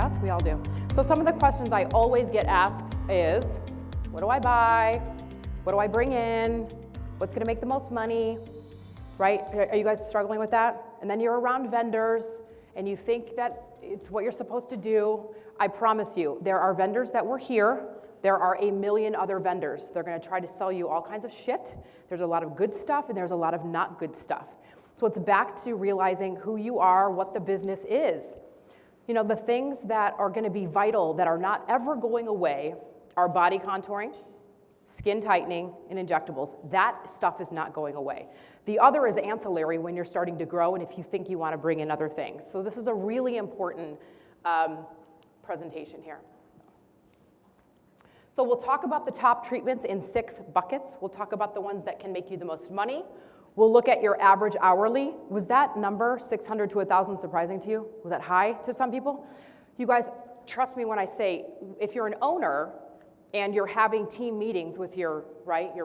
Yes, we all do. So some of the questions I always get asked is, what do I buy? What do I bring in? What's gonna make the most money? Right? Are you guys struggling with that? And then you're around vendors and you think that it's what you're supposed to do. I promise you, there are vendors that were here. There are a million other vendors. They're gonna try to sell you all kinds of shit. There's a lot of good stuff and there's a lot of not good stuff. So it's back to realizing who you are, what the business is. You know, the things that are gonna be vital, that are not ever going away, are body contouring, skin tightening, and injectables. That stuff is not going away. The other is ancillary when you're starting to grow and if you think you want to bring in other things. So this is a really important presentation here. So we'll talk about the top treatments in 6 buckets. We'll talk about the ones that can make you the most money. We'll look at your average hourly. Was that number, 600 to 1,000, surprising to you? Was that high to some people? You guys, trust me when I say, if you're an owner and you're having team meetings with your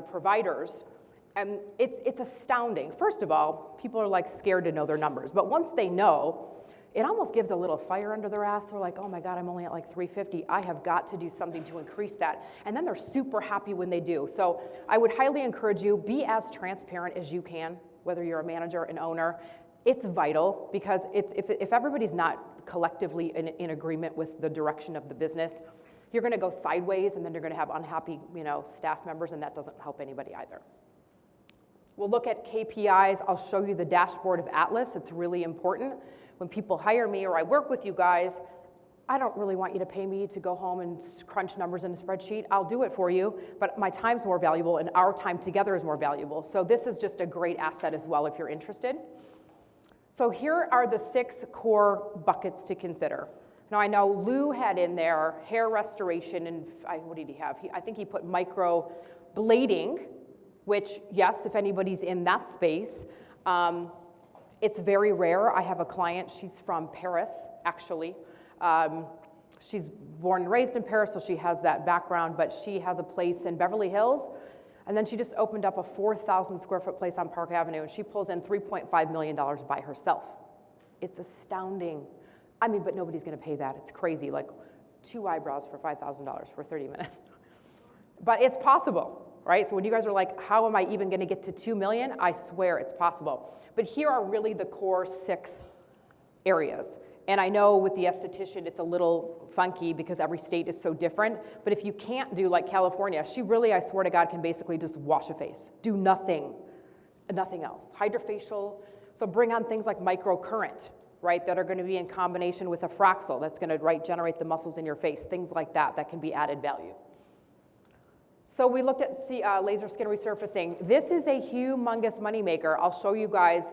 providers, and it's astounding. First of all, people are like scared to know their numbers, but once they know, it almost gives a little fire under their ass. They're like, oh my God, I'm only at like 350. I have got to do something to increase that. And then they're super happy when they do. So I would highly encourage you, be as transparent as you can, whether you're a manager, an owner. It's vital because if everybody's not collectively in agreement with the direction of the business, you're gonna go sideways and then you're gonna have unhappy staff members, and that doesn't help anybody either. We'll look at KPIs. I'll show you the dashboard of Atlas. It's really important. When people hire me or I work with you guys, I don't really want you to pay me to go home and crunch numbers in a spreadsheet. I'll do it for you, but my time's more valuable and our time together is more valuable. So this is just a great asset as well if you're interested. So here are the 6 core buckets to consider. Now I know Lou had in there hair restoration and what did he have? I think he put micro blading, which, yes, if anybody's in that space, it's very rare. I have a client, she's from Paris, actually. She's born and raised in Paris, so she has that background, but she has a place in Beverly Hills, and then she just opened up a 4,000 square foot place on Park Avenue, and she pulls in $3.5 million by herself. It's astounding. I mean, but nobody's gonna pay that. It's crazy, like 2 eyebrows for $5,000 for 30 minutes. But it's possible. Right? So when you guys are like, how am I even gonna get to 2 million? I swear it's possible. But here are really the core 6 areas. And I know with the esthetician, it's a little funky because every state is so different. But if you can't do like California, she really, I swear to God, can basically just wash a face. Do nothing else. Hydrofacial, so bring on things like microcurrent, right? That are gonna be in combination with a Fraxel that's gonna, generate the muscles in your face, things like that can be added value. So we looked at laser skin resurfacing. This is a humongous moneymaker. I'll show you guys,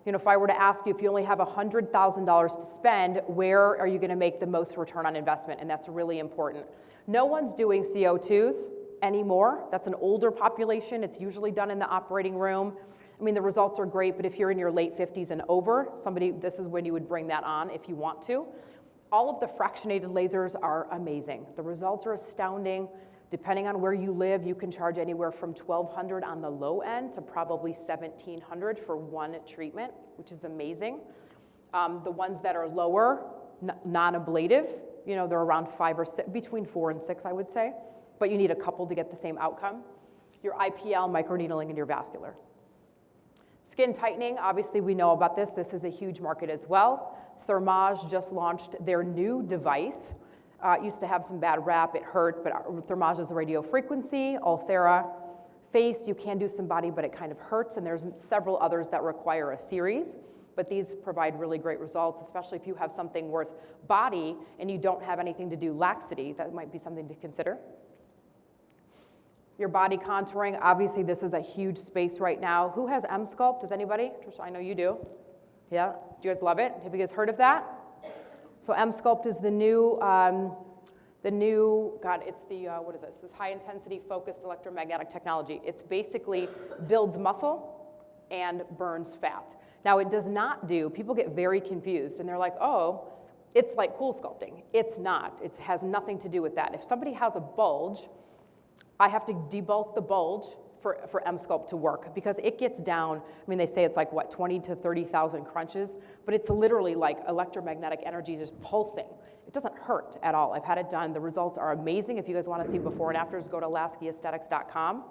if I were to ask you if you only have $100,000 to spend, where are you gonna make the most return on investment? And that's really important. No one's doing CO2s anymore. That's an older population. It's usually done in the operating room. I mean, the results are great, but if you're in your late 50s and over, this is when you would bring that on if you want to. All of the fractionated lasers are amazing. The results are astounding. Depending on where you live, you can charge anywhere from $1,200 on the low end to probably $1,700 for one treatment, which is amazing. The ones that are lower, non-ablative, they're around 5 or 6, between 4 and 6, I would say, but you need a couple to get the same outcome. Your IPL, microneedling, and your vascular. Skin tightening, obviously we know about this. This is a huge market as well. Thermage just launched their new device. It used to have some bad rap, it hurt, but Thermage is a radio frequency. Ulthera, face, you can do some body, but it kind of hurts, and there's several others that require a series, but these provide really great results, especially if you have something worth body and you don't have anything to do laxity. That might be something to consider. Your body contouring, obviously this is a huge space right now. Who has AmSculpt? Does anybody? Trisha, I know you do. Yeah, do you guys love it? Have you guys heard of that? So AmSculpt is the new, it's the, what is this? This high intensity focused electromagnetic technology. It's basically builds muscle and burns fat. Now it does not do, people get very confused and they're like, oh, it's like cool sculpting. It's not, it has nothing to do with that. If somebody has a bulge, I have to debulk the bulge for AmSculpt to work because it gets down, I mean, they say it's like, what, 20 to 30,000 crunches, but it's literally like electromagnetic energy just pulsing. It doesn't hurt at all. I've had it done. The results are amazing. If you guys want to see before and afters, go to laskyesthetics.com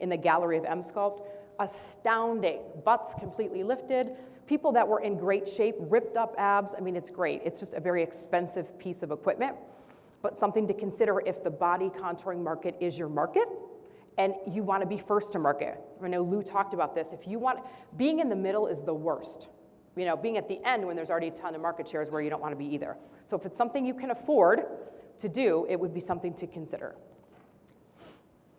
in the gallery of M-Sculpt. Astounding. Butts completely lifted. People that were in great shape, ripped up abs. I mean, it's great. It's just a very expensive piece of equipment, but something to consider if the body contouring market is your market and you want to be first to market. I know Lou talked about this. If you want, being in the middle is the worst. You know, being at the end when there's already a ton of market share is where you don't want to be either. So if it's something you can afford to do, it would be something to consider.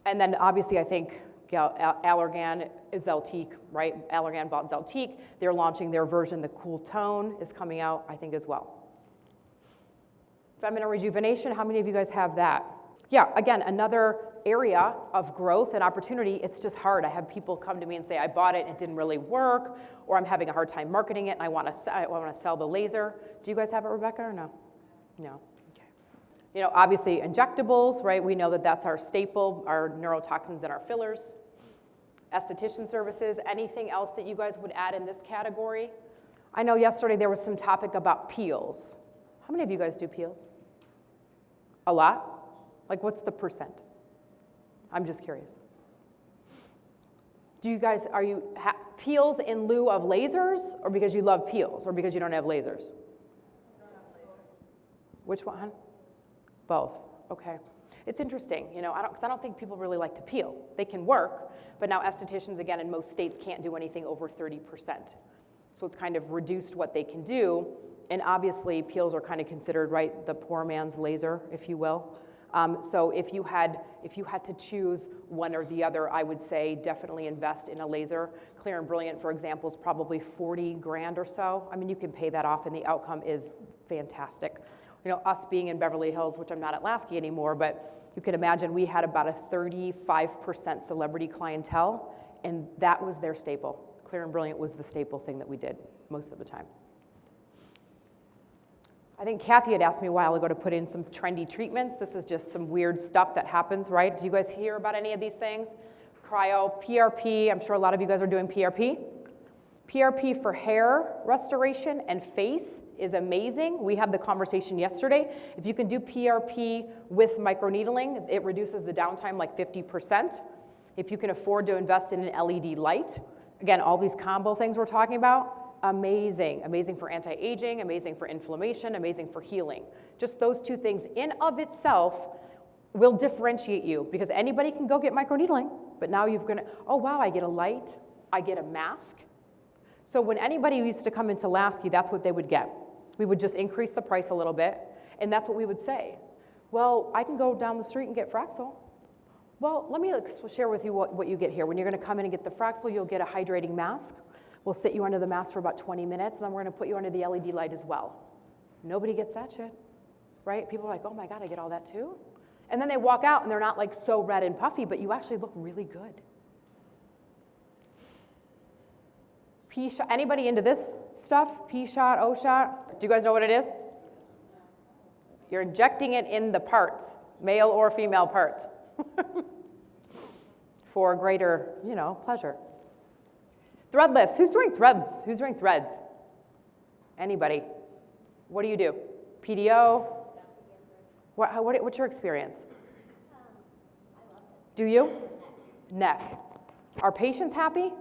And then obviously I think Allergan is Zeltiq, right? Allergan bought Zeltiq. They're launching their version. The Cool Tone is coming out, I think, as well. Feminine rejuvenation, how many of you guys have that? Yeah, again, another area of growth and opportunity. It's just hard. I have people come to me and say, I bought it and it didn't really work, or I'm having a hard time marketing it and I want to sell the laser. Do you guys have it, Rebecca, or no? No. Okay. You know, obviously injectables, right? We know that that's our staple, our neurotoxins and our fillers. Esthetician services, anything else that you guys would add in this category? I know yesterday there was some topic about peels. How many of you guys do peels? A lot? Like, what's the percent? I'm just curious. Do you guys, are you peels in lieu of lasers, or because you love peels, or because you don't have lasers? Which one? Both. Okay. It's interesting, you know, because I don't think people really like to peel. They can work, but now estheticians, again, in most states can't do anything over 30%. So it's kind of reduced what they can do, and obviously peels are kind of considered, right, the poor man's laser, if you will. So if you had to choose one or the other, I would say definitely invest in a laser. Clear and Brilliant, for example, is probably 40 grand or so. I mean, you can pay that off, and the outcome is fantastic. You know, us being in Beverly Hills, which I'm not at Lasky anymore, but you can imagine we had about a 35% celebrity clientele, and that was their staple. Clear and Brilliant was the staple thing that we did most of the time. I think Kathy had asked me a while ago to put in some trendy treatments. This is just some weird stuff that happens, right? Do you guys hear about any of these things? Cryo, PRP, I'm sure a lot of you guys are doing PRP. PRP for hair restoration and face is amazing. We had the conversation yesterday. If you can do PRP with microneedling, it reduces the downtime like 50%. If you can afford to invest in an LED light, again, all these combo things we're talking about, amazing. Amazing for anti-aging, amazing for inflammation, amazing for healing. Just those two things in of itself will differentiate you, because anybody can go get microneedling, but now you're gonna, oh wow, I get a light, I get a mask. So when anybody used to come into Lasky, that's what they would get. We would just increase the price a little bit, and that's what we would say. Well, I can go down the street and get Fraxel. Well, let me share with you what you get here. When you're gonna come in and get the Fraxel, you'll get a hydrating mask. We'll sit you under the mask for about 20 minutes, and then we're gonna put you under the LED light as well. Nobody gets that shit, right? People are like, oh my God, I get all that too? And then they walk out and they're not like so red and puffy, but you actually look really good. P-shot, anybody into this stuff? P-shot, O-shot? Do you guys know what it is? You're injecting it in the parts, male or female parts, for greater, pleasure. Thread lifts. Who's doing threads? Who's doing threads? Anybody? What do you do? PDO? What's your experience? I loved it. Do you? Neck. Are patients happy?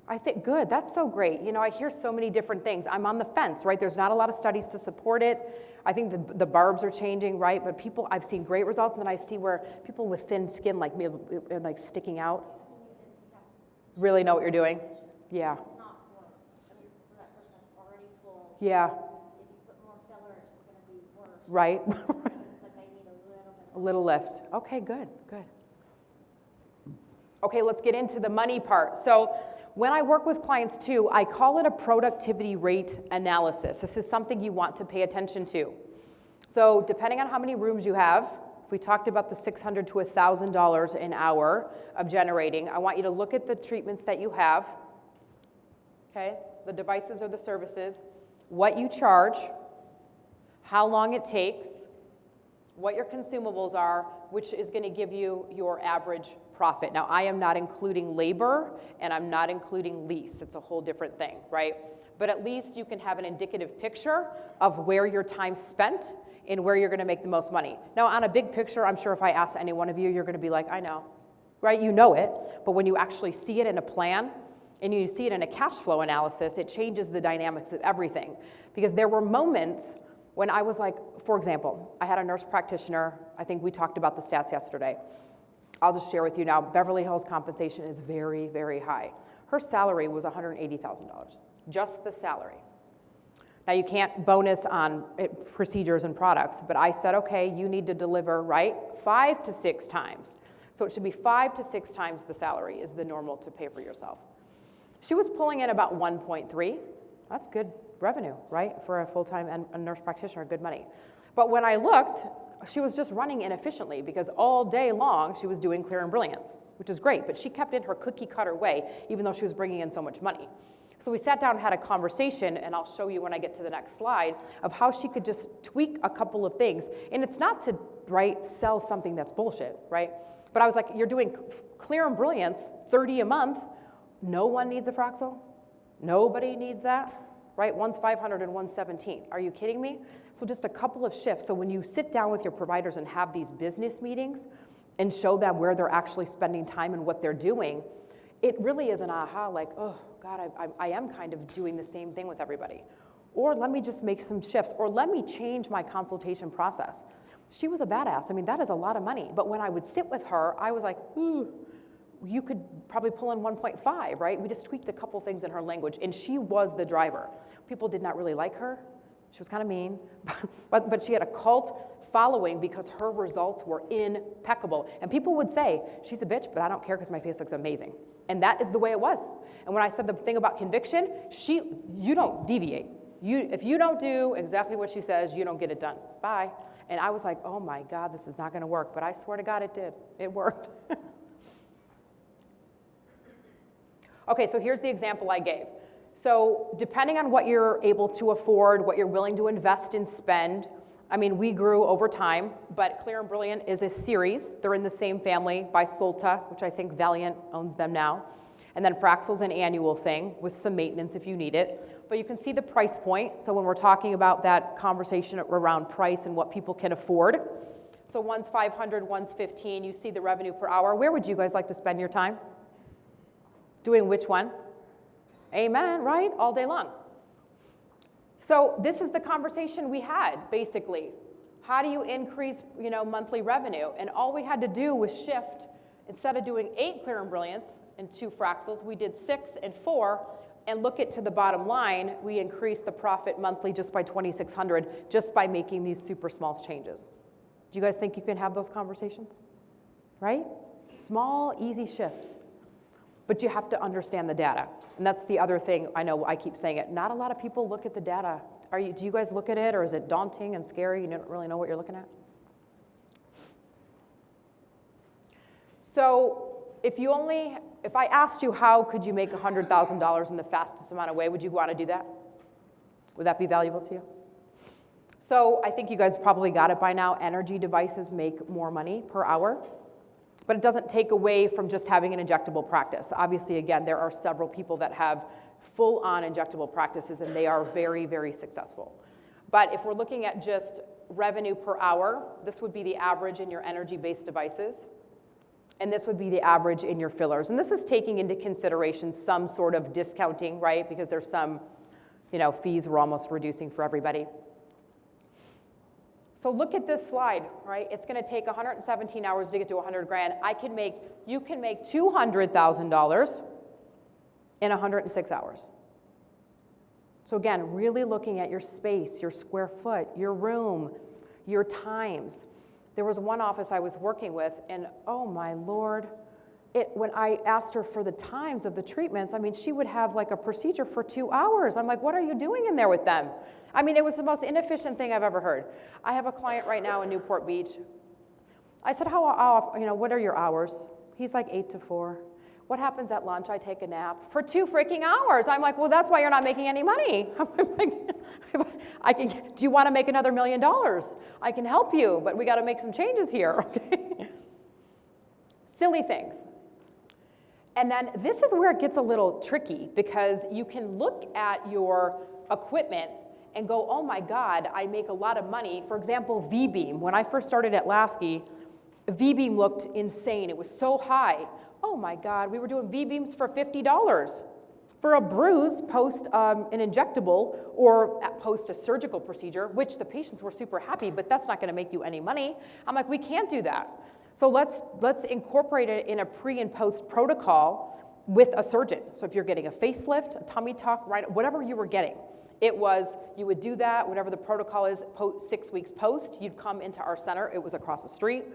I think good. That's so great. I hear so many different things. I'm on the fence, right? There's not a lot of studies to support it. I think the barbs are changing, right? But I've seen great results, and then I see where people with thin skin like me, like sticking out, really know what you're doing. Yeah. It's not for that person that's already full. Yeah. If you put more filler, it's just going to be worse. Right. But they need a little bit. A little lift. Okay, good. Okay, let's get into the money part. So when I work with clients too, I call it a productivity rate analysis. This is something you want to pay attention to. So depending on how many rooms you have, if we talked about the $600 to $1,000 an hour of generating, I want you to look at the treatments that you have, okay? The devices or the services, what you charge, how long it takes, what your consumables are, which is going to give you your average profit. Now, I am not including labor, and I'm not including lease. It's a whole different thing, right? But at least you can have an indicative picture of where your time spent and where you're gonna make the most money. Now, on a big picture, I'm sure if I asked any one of you, you're gonna be like, I know, right? You know it, but when you actually see it in a plan, and you see it in a cash flow analysis, it changes the dynamics of everything. Because there were moments when I was like, for example, I had a nurse practitioner, I think we talked about the stats yesterday. I'll just share with you now, Beverly Hills compensation is very, very high. Her salary was $180,000, just the salary. Now you can't bonus on procedures and products, but I said, okay, you need to deliver, right, 5 to 6 times. So it should be 5 to 6 times the salary is the normal to pay for yourself. She was pulling in about 1.3. That's good revenue, right? For a full-time and a nurse practitioner, good money. But when I looked, she was just running inefficiently because all day long she was doing Clear and Brilliance, which is great, but she kept in her cookie cutter way, even though she was bringing in so much money. So we sat down and had a conversation, and I'll show you when I get to the next slide, of how she could just tweak a couple of things. And it's not to, right, sell something that's bullshit, right? But I was like, you're doing Clear and Brilliance, 30 a month. No one needs a Fraxel. Nobody needs that, right? One's 500 and one's 17. Are you kidding me? So just a couple of shifts. So when you sit down with your providers and have these business meetings and show them where they're actually spending time and what they're doing, it really is an aha, like, oh, God, I am kind of doing the same thing with everybody. Or let me just make some shifts, or let me change my consultation process. She was a badass. I mean, that is a lot of money. But when I would sit with her, I was like, ooh, you could probably pull in 1.5, right? We just tweaked a couple things in her language, and she was the driver. People did not really like her. She was kind of mean, but she had a cult following because her results were impeccable. And people would say, she's a bitch, but I don't care because my face looks amazing. And that is the way it was. And when I said the thing about conviction, you don't deviate. If you don't do exactly what she says, you don't get it done. Bye. And I was like, oh my God, this is not gonna work. But I swear to God, it did. It worked. Okay, so here's the example I gave. So depending on what you're able to afford, what you're willing to invest and spend, I mean, we grew over time, but Clear and Brilliant is a series. They're in the same family by Solta, which I think Valiant owns them now. And then Fraxel's an annual thing with some maintenance if you need it. But you can see the price point. So when we're talking about that conversation around price and what people can afford, so one's 500, one's 15, you see the revenue per hour. Where would you guys like to spend your time? Doing which one? Amen, right? All day long. So this is the conversation we had, basically. How do you increase, monthly revenue? And all we had to do was shift. Instead of doing 8 Clear and Brilliance and 2 Fraxels, we did 6 and 4. And look at to the bottom line, we increased the profit monthly just by $2,600 just by making these super small changes. Do you guys think you can have those conversations? Right? Small, easy shifts. But you have to understand the data. And that's the other thing, I know I keep saying it, not a lot of people look at the data. Do you guys look at it, or is it daunting and scary? You don't really know what you're looking at? So if I asked you how could you make $100,000 in the fastest amount of way, would you want to do that? Would that be valuable to you? So I think you guys probably got it by now. Energy devices make more money per hour. But it doesn't take away from just having an injectable practice. Obviously, again, there are several people that have full-on injectable practices, and they are very, very successful. But if we're looking at just revenue per hour, this would be the average in your energy-based devices, and this would be the average in your fillers. And this is taking into consideration some sort of discounting, right? Because there's some, fees we're almost reducing for everybody. So look at this slide, right? It's going to take 117 hours to get to 100 grand. You can make $200,000 in 106 hours. So again, really looking at your space, your square foot, your room, your times. There was one office I was working with, and oh my Lord, when I asked her for the times of the treatments, she would have like a procedure for 2 hours. I'm like, what are you doing in there with them? It was the most inefficient thing I've ever heard. I have a client right now in Newport Beach. I said, how what are your hours? He's like 8 to 4. What happens at lunch? I take a nap for 2 freaking hours. I'm like, well, that's why you're not making any money. Do you want to make another $1 million? I can help you, but we got to make some changes here, okay? Silly things. And then this is where it gets a little tricky because you can look at your equipment and go, oh my God, I make a lot of money. For example, V-beam. When I first started at Lasky, V-beam looked insane. It was so high. Oh my God, we were doing V-beams for $50 for a bruise post an injectable or post a surgical procedure, which the patients were super happy, but that's not gonna make you any money. I'm like, we can't do that. So let's incorporate it in a pre and post protocol with a surgeon. So if you're getting a facelift, a tummy tuck, right, whatever you were getting, it was, you would do that, whatever the protocol is, 6 weeks post, you'd come into our center, it was across the street.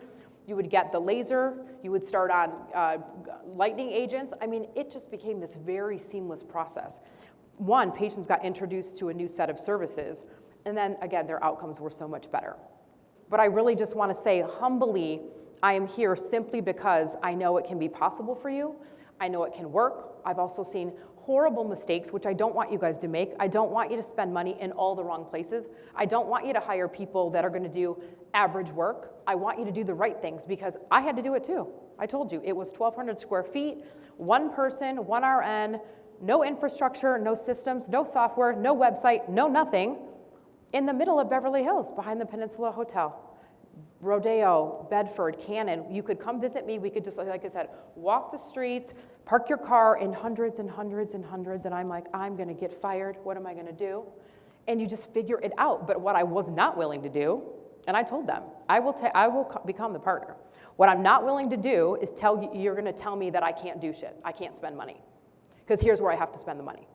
You would get the laser, you would start on lightning agents. I mean, it just became this very seamless process. One, patients got introduced to a new set of services, and then again, their outcomes were so much better. But I really just want to say humbly, I am here simply because I know it can be possible for you. I know it can work. I've also seen horrible mistakes, which I don't want you guys to make. I don't want you to spend money in all the wrong places. I don't want you to hire people that are going to do average work. I want you to do the right things because I had to do it too. I told you, it was 1,200 square feet, one person, one RN, no infrastructure, no systems, no software, no website, no nothing, in the middle of Beverly Hills, behind the Peninsula Hotel. Rodeo, Bedford, Cannon, you could come visit me. We could just, like I said, walk the streets, park your car in hundreds and hundreds and hundreds, and I'm like, I'm gonna get fired. What am I gonna do? And you just figure it out. But what I was not willing to do, and I told them, I will become the partner. What I'm not willing to do is tell you, you're gonna tell me that I can't do shit. I can't spend money. Because here's where I have to spend the money.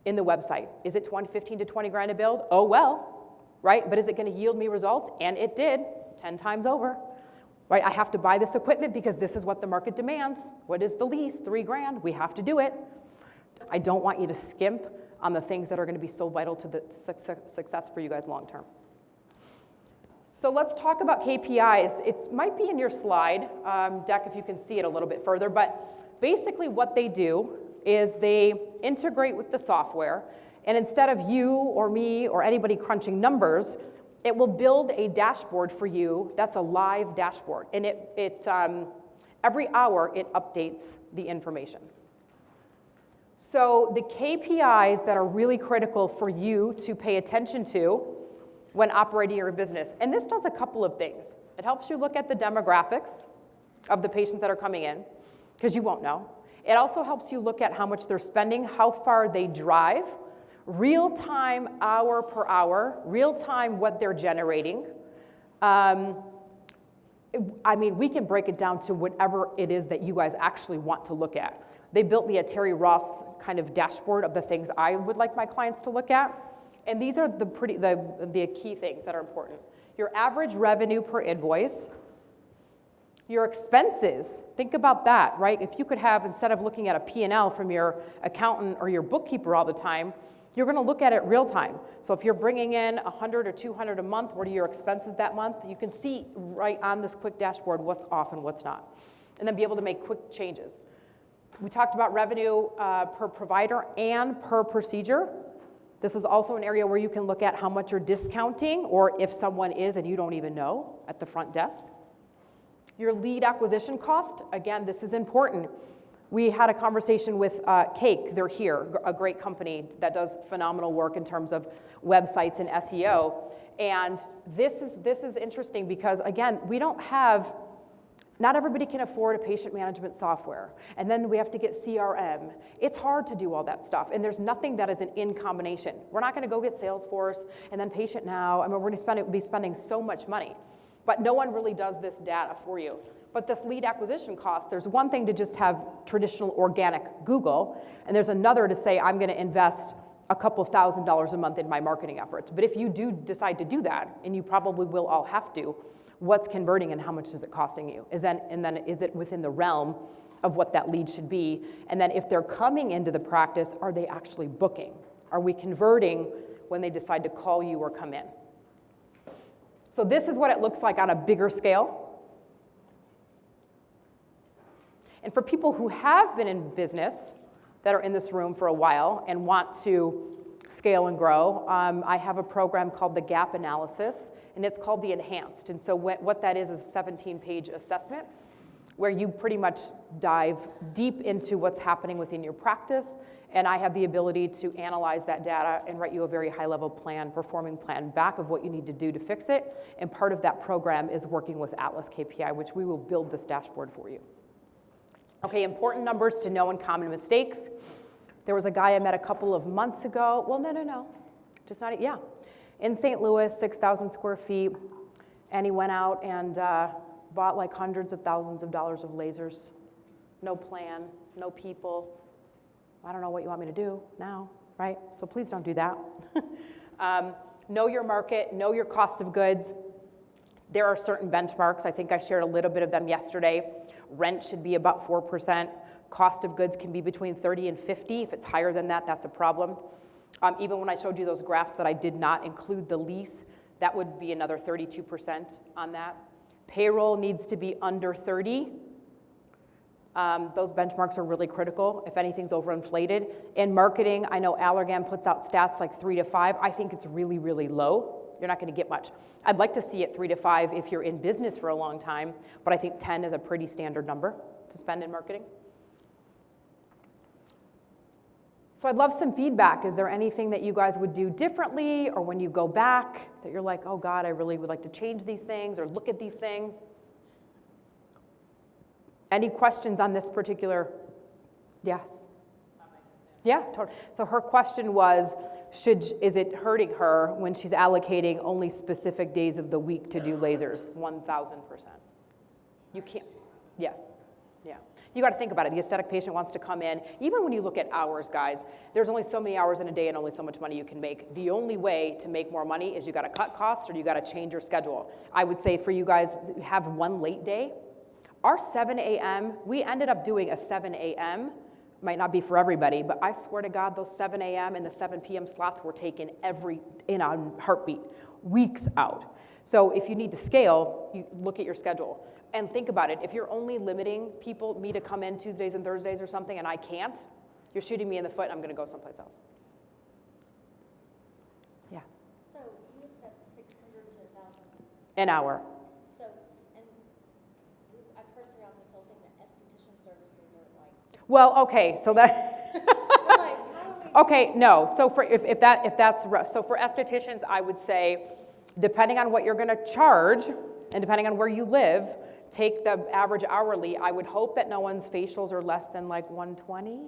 In the website. Is it 15 to 20 grand to build? Oh well, right? But is it gonna yield me results? And it did. 10 times over, right? I have to buy this equipment because this is what the market demands. What is the lease? 3 grand, we have to do it. I don't want you to skimp on the things that are gonna be so vital to the success for you guys long term. So let's talk about KPIs. It might be in your slide deck if you can see it a little bit further, but basically what they do is they integrate with the software, and instead of you or me or anybody crunching numbers, it will build a dashboard for you that's a live dashboard. And every hour it updates the information. So the KPIs that are really critical for you to pay attention to when operating your business. And this does a couple of things. It helps you look at the demographics of the patients that are coming in, because you won't know. It also helps you look at how much they're spending, how far they drive, real time, hour per hour, real time what they're generating. I mean, we can break it down to whatever it is that you guys actually want to look at. They built me a Terri Ross kind of dashboard of the things I would like my clients to look at. And these are the key things that are important. Your average revenue per invoice, your expenses, think about that, right? If you could have, instead of looking at a P&L from your accountant or your bookkeeper all the time, you're gonna look at it real time. So if you're bringing in 100 or 200 a month, what are your expenses that month? You can see right on this quick dashboard what's off and what's not. And then be able to make quick changes. We talked about revenue per provider and per procedure. This is also an area where you can look at how much you're discounting, or if someone is and you don't even know at the front desk. Your lead acquisition cost, again, this is important. We had a conversation with Cake, they're here, a great company that does phenomenal work in terms of websites and SEO. And this is interesting because, again, we don't have, not everybody can afford a patient management software. And then we have to get CRM. It's hard to do all that stuff. And there's nothing that is an in combination. We're not gonna go get Salesforce and then Patient Now. I mean, we're gonna be spending so much money. But no one really does this data for you. But this lead acquisition cost, there's one thing to just have traditional organic Google, and there's another to say, I'm gonna invest a couple $1,000s a month in my marketing efforts. But if you do decide to do that, and you probably will all have to, what's converting and how much is it costing you? And then is it within the realm of what that lead should be? And then if they're coming into the practice, are they actually booking? Are we converting when they decide to call you or come in? So this is what it looks like on a bigger scale. And for people who have been in business, that are in this room for a while and want to scale and grow, I have a program called the Gap Analysis, and it's called the Enhanced. And so what that is a 17-page assessment where you pretty much dive deep into what's happening within your practice, and I have the ability to analyze that data and write you a very high-level plan, performing plan back of what you need to do to fix it, and part of that program is working with Atlas KPI, which we will build this dashboard for you. Okay, important numbers to know and common mistakes. There was a guy I met a couple of months ago, well, no, just not, yeah, in St. Louis, 6,000 square feet, and he went out and bought like hundreds of thousands of dollars of lasers. No plan, no people. I don't know what you want me to do now, right? So please don't do that. Know your market, know your cost of goods. There are certain benchmarks. I think I shared a little bit of them yesterday. Rent should be about 4%. Cost of goods can be between 30 and 50. If it's higher than that, that's a problem. Even when I showed you those graphs that I did not include the lease, that would be another 32% on that. Payroll needs to be under 30. Those benchmarks are really critical if anything's overinflated. In marketing, I know Allergan puts out stats like 3 to 5. I think it's really, really low. You're not going to get much. I'd like to see it 3 to 5 if you're in business for a long time, but I think 10 is a pretty standard number to spend in marketing. So I'd love some feedback. Is there anything that you guys would do differently, or when you go back that you're like, oh God, I really would like to change these things or look at these things? Any questions on this particular? Yes. Yeah, totally. So her question was, is it hurting her when she's allocating only specific days of the week to do lasers? 1,000%. You can't. Yes. Yeah. You got to think about it. The aesthetic patient wants to come in. Even when you look at hours, guys, there's only so many hours in a day and only so much money you can make. The only way to make more money is you got to cut costs or you got to change your schedule. I would say for you guys, have one late day. Our 7 a.m., we ended up doing a 7 a.m. Might not be for everybody, but I swear to God, those 7 a.m. and the 7 p.m. slots were taken in a heartbeat, weeks out. So if you need to scale, you look at your schedule. And think about it. If you're only limiting me to come in Tuesdays and Thursdays or something, and I can't, you're shooting me in the foot, I'm going to go someplace else. Yeah. So you had said 600 to 1,000. An hour. So, and I've heard throughout this whole thing that esthetician services are like. Well, okay, so that. I'm like, how do we? Okay, no. So for so for estheticians, I would say, depending on what you're going to charge, and depending on where you live, take the average hourly. I would hope that no one's facials are less than like 120.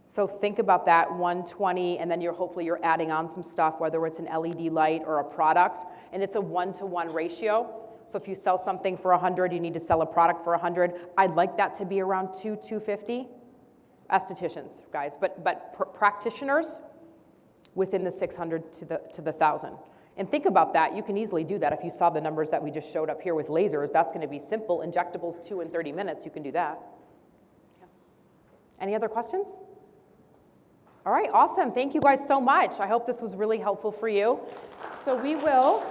So think about that, 120, and then hopefully you're adding on some stuff, whether it's an LED light or a product, and it's a 1-to-1 ratio. So if you sell something for 100, you need to sell a product for 100. I'd like that to be around 250. Estheticians, guys, but practitioners within the 600 to the 1,000. And think about that. You can easily do that. If you saw the numbers that we just showed up here with lasers, that's going to be simple. Injectables, 2 in 30 minutes, you can do that. Yeah. Any other questions? All right, awesome. Thank you guys so much. I hope this was really helpful for you. So we will